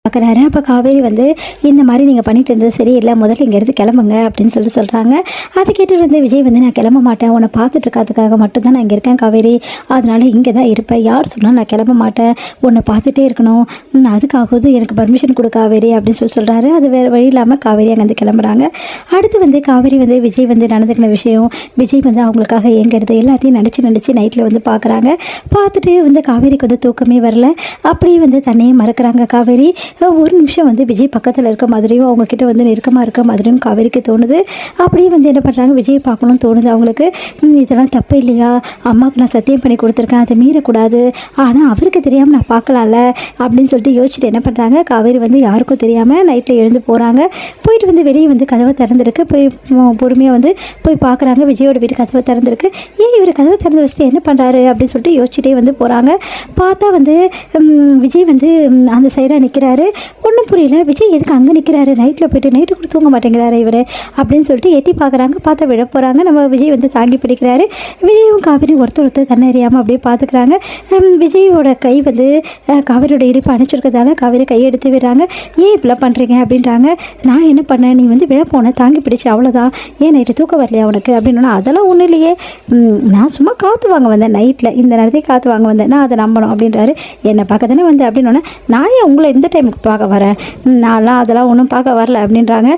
பார்க்குறாரு. அப்போ காவேரி வந்து இந்த மாதிரி நீங்கள் பண்ணிட்டு இருந்தது சரியில்லை, முதல்ல இங்கேருந்து கிளம்புங்க அப்படின்னு சொல்கிறாங்க. அதை கேட்டுட்டு வந்து விஜய் வந்து நான் கிளம்ப மாட்டேன், உன்னை பார்த்துட்டு இருக்கிறதுக்காக மட்டும்தான் நான் இங்கே இருக்கேன் காவேரி, அதனால இங்கே தான் இருப்பேன், யார் சொன்னால் நான் கிளம்ப மாட்டேன், உன்னை பார்த்துட்டே இருக்கணும், அதுக்காவது எனக்கு பர்மிஷன் கொடு காவேரி அப்படின்னு சொல்கிறாரு. அது வேறு வழி இல்லாமல் காவேரி அங்கேருந்து கிளம்புறாங்க. அடுத்து வந்து காவேரி வந்து விஜய் வந்து நடந்துக்கின விஷயம், விஜய் வந்து அவங்களுக்காக ஏங்கிறது எல்லாத்தையும் நினச்சி நைட்டில் வந்து பார்க்குறாங்க. பார்த்துட்டு வந்து காவேரிக்கு வந்து தூக்கமே வரல. அப்படியே வந்து தன்னையே மறக்கிறாங்க காவேரி. ஒரு நிமிஷம் வந்து விஜய் பக்கத்தில் இருக்க மாதிரியும் அவங்கக்கிட்ட வந்து நெருக்கமாக இருக்க மாதிரியும் காவேரிக்கு தோணுது. அப்படியே வந்து என்ன பண்ணுறாங்க, விஜய் பார்க்கணும்னு தோணுது அவங்களுக்கு. இதெல்லாம் தப்பு இல்லையா, அம்மாவுக்கு நான் சத்தியம் பண்ணி கொடுத்துருக்கேன், அதை மீறக்கூடாது, ஆனால் அவருக்கு தெரியாமல் நான் பார்க்கலாம்ல அப்படின்னு சொல்லிட்டு யோசிச்சுட்டு என்ன பண்ணுறாங்க, காவேரி வந்து யாருக்கும் தெரியாமல் நைட்டில் எழுந்து போகிறாங்க. போயிட்டு வந்து வெளியே வந்து கதவை திறந்துருக்கு. போய் பொறுமையாக வந்து போய் பார்க்குறாங்க, விஜயோட வீட்டு கதவை திறந்துருக்கு. ஏன் இவர் கதவை திறந்து வச்சுட்டு என்ன பண்ணுறாரு அப்படின்னு சொல்லிட்டு யோசிச்சுட்டே வந்து போகிறாங்க. பார்த்தா வந்து விஜய் வந்து அந்த சைடாக நிற்கிறாரு. ஒன்றும் புரியல, விஜய் எதுக்கு அங்கே நிற்கிறாரு, நைட்டில் போய்ட்டு நைட்டு கூட தூங்க மாட்டேங்கிறாரு இவர் அப்படின்னு சொல்லிட்டு எட்டி பார்க்குறாங்க. பார்த்தா விட போகிறாங்க. நம்ம விஜய் வந்து தாங்கி பிடிக்கிறாரு. விஜயும் காவேரி ஒருத்தர் தண்ணி அறியாமல் அப்படியே பார்த்துக்கிறாங்க. விஜயோட கை வந்து காவேரியோட இடுப்பு அணைச்சிருக்கிறதால காவேரி கையை எடுத்து விடுறாங்க. ஏன் இப்படிலாம் பண்ணுறீங்க அப்படின்றாங்க. நான் என்ன பண்ணேன், நீ வந்து விழ போன தாங்கி பிடிச்சி அவ்வளோதான், ஏன் நைட்டு தூக்கம் வரலையா உனக்கு அப்படின்னா, அதெல்லாம் ஒன்றும் இல்லையே, நான் சும்மா காற்று வாங்க வந்தேன், நைட்டில் இந்த நேரத்தையும் காற்று வாங்க வந்தேன், நான் அதை நம்பணும் அப்படின்றாரு. என்னை பார்க்க தானே வந்து அப்படின்னோடனே, நான் ஏன் உங்களை இந்த டைமுக்கு பார்க்க வரேன், நான்லாம் அதெல்லாம் ஒன்றும் பார்க்க வரல அப்படின்றாங்க.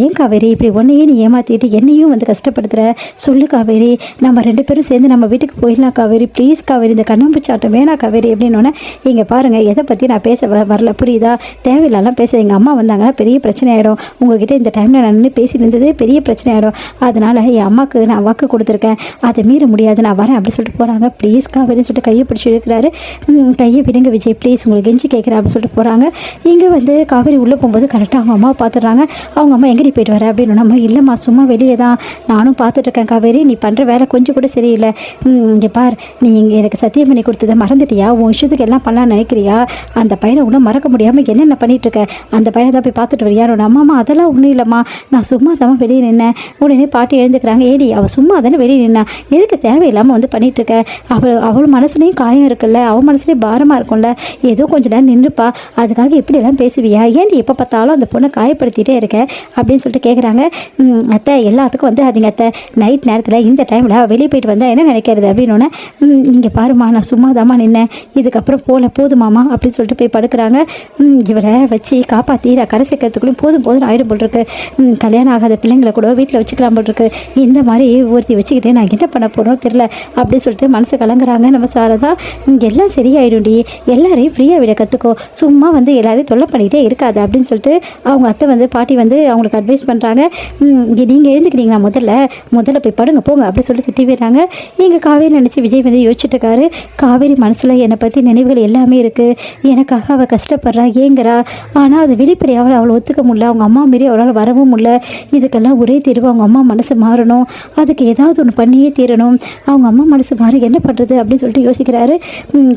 ஏன் காவேரி இப்படி ஒன்றையே நீ ஏமாற்றிட்டு என்னையும் வந்து கஷ்டப்படுத்துகிற, சொல்லு காவேரி, நம்ம 2 பேரும் சேர்ந்து நம்ம வீட்டுக்கு போயிடலாம் காவேரி, ப்ளீஸ் காவேரி, இந்த கண்ணாம்பூச்சாட்டம் வேணாம் காவேரி அப்படின்னோடனே, இங்கே பாருங்கள் எதை பற்றி நான் பேச வரல புரியுதா, தேவையில்லாம் பேச, எங்கள் அம்மா வந்தாங்கன்னா பெரிய பிரச்சனை ஆகிடும், உங்ககிட்ட இந்த டைமில் நான் நின்று பேசி இருந்ததே பெரிய பிரச்சனை ஆகிடும், அதனால் என் அம்மாவுக்கு நான் வாக்கு கொடுத்துருக்கேன், அதை மீற முடியாது, நான் வரேன் அப்படி சொல்லிட்டு போகிறாங்க. ப்ளீஸ் காவேரின்னு சொல்லிட்டு கையை பிடிச்சி இழுக்கிறாரு. கையை விடுங்க விஜய் ப்ளீஸ், உங்களுக்கு கெஞ்சி கேட்குறேன் அப்படின்னு சொல்லிட்டு போகிறாங்க. இங்கே வந்து காவேரி உள்ளே போகும்போது கரெக்டாக அவங்க அம்மாவை பார்த்துடுறாங்க. அவங்க அம்மா எங்கடி போயிட்டு வர அப்படின்னு, நம்ம இல்லைம்மா சும்மா வெளியே தான், நானும் பார்த்துட்ருக்கேன் காவேரி, நீ பண்ணுற வேலை கொஞ்சம் கூட சரியில்லை, இங்கே பார், நீ இங்கே எனக்கு சத்தியம் பண்ணி கொடுத்ததை மறந்துட்டியா, உன் விஷயத்துக்கு எல்லாம் பண்ணலான்னு நினைக்கிறியா, அந்த பையனை ஒன்றும் மறக்க முடியாமல் என்னென்ன பண்ணிகிட்ருக்க, அந்த பையனை தான் போய் பார்த்துட்டு வரியா, அம்மாம்மா அதெல்லாம் ஒன்றும் இல்லைம்மா, நான் சும்மா தான் வெளியே நின்னேன், உடனே பாட்டி எழுந்துக்கிறாங்க. ஏடி அவள் சும்மா தானே வெளியே நின்னா, எதுக்கு தேவையில்லாமல் வந்து பண்ணிகிட்ருக்க, அவள் மனசுலேயும் காயம் இருக்குல்ல, அவள் மனசுலேயும் பாரமாக இருக்கும்ல, ஏதோ கொஞ்ச நேரம் நின்றுப்பா, அதுக்காக இப்படியெல்லாம் பேசுவியா, ஏன்டி எப்போ பார்த்தாலும் அந்த பொண்ணை காயப்படுத்திகிட்டே இருக்க அப்படின்னு சொல்லிட்டு கேட்குறாங்க. அத்தை எல்லாத்துக்கும் வந்து அதுங்க அத்தை, நைட் நேரத்தில் இந்த டைமில் வெளியே போயிட்டு வந்தால் என்ன நினைக்கிறது அப்படின்னோடனே, இங்கே பாருமா நான் சும்மா தாம்மா நின்னேன், இதுக்கப்புறம் போதுமாமா அப்படின்னு சொல்லிட்டு போய் படுக்கிறாங்க. இவரை வச்சு காப்பாற்றி நான் கரை சேர்க்கறதுக்குள்ளேயும் போதும் ஆகிடும் போட்டிருக்கு, கல்யாணம் ஆகாத பிள்ளைங்களை கூட வீட்டில் வச்சுக்கலாம் போட்டிருக்கு, இந்த மாதிரி ஒருத்தி வச்சுக்கிட்டு நான் என்ன பண்ண போகிறோம் தெரில அப்படின்னு சொல்லிட்டு மனசு கலங்குறாங்க. நம்ம சாரதா, எல்லாம் சரியாயிடும்டி, எல்லாரையும் ஃப்ரீயாக விட கற்றுக்கோ, சும்மா வந்து எல்லாரையும் தொல்லை பண்ணிகிட்டே இருக்காது அப்படின்னு சொல்லிட்டு அவங்க அத்தை வந்து பாட்டி வந்து அவங்களுக்கு அட்வைஸ் பண்ணுறாங்க. நீங்கள் எழுந்துக்கிறீங்களா, முதல்ல போய் படுங்க போங்க அப்படின்னு சொல்லிட்டு திட்டி விடுறாங்க. எங்கள் காவேரி நினச்சி விஜய் வந்து யோசிச்சுட்டு இருக்காரு. காவேரி மனசில் என்னை பற்றி நினைவுகள் எல்லாமே இருக்குது, எனக்காக அவள் கஷ்டப்படுறா ஏங்குறா, ஆனால் அது வெளிப்படையாக அவளை ஒத்துக்க முடியல, அவங்க அம்மா மாரி அவளால் வரவும் முடியல, இதுக்கெல்லாம் ஒரே தீர்வு அவங்க அம்மா மனசு மாறணும், அதுக்கு ஏதாவது ஒன்று பண்ணியே தீரணும், அவங்க அம்மா மனசு மாறி என்ன பண்ணுறது அப்படின்னு சொல்லிட்டு யோசிக்கிறாரு.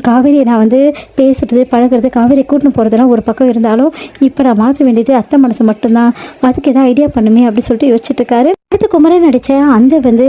காவேரியை நான் வந்து பேசுகிறது பழகிறது, காவேரி கூட்டின்னு போகிறதெல்லாம் ஒரு பக்கம் இருந்தாலும் இப்போ நான் மாற்ற வேண்டியது அத்தை மனசு மட்டும்தான், அதுக்கு எதாவது ஐடியா பண்ணுமே அப்படின்னு சொல்லிட்டு யோசிச்சுட்டு இருக்காரு. அடுத்து குமரன் நடித்த அந்த வந்து